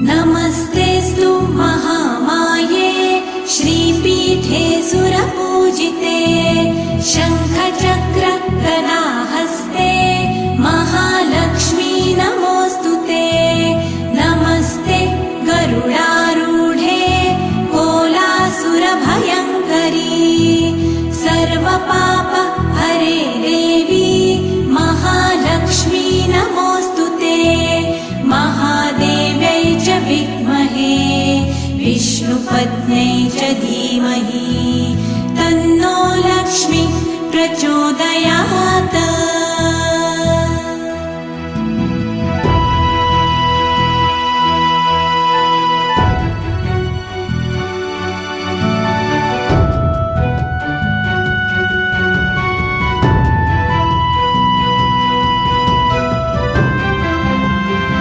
नमस्तेऽस्तु महामाये श्रीपीठे सुरपूजिते शङ्खचक्र गदाहस्ते महालक्ष्मी नमोऽस्तुते। नमस्ते गरुडारूढे कोलासुरभयङ्करी सर्वपाप हरे देवी महालक्ष्मी नमोऽस्तुते। महादेव्यै च विद्महे विष्णुपत्न्यै च धीमहि तन्नो लक्ष्मी प्रचोदयात्।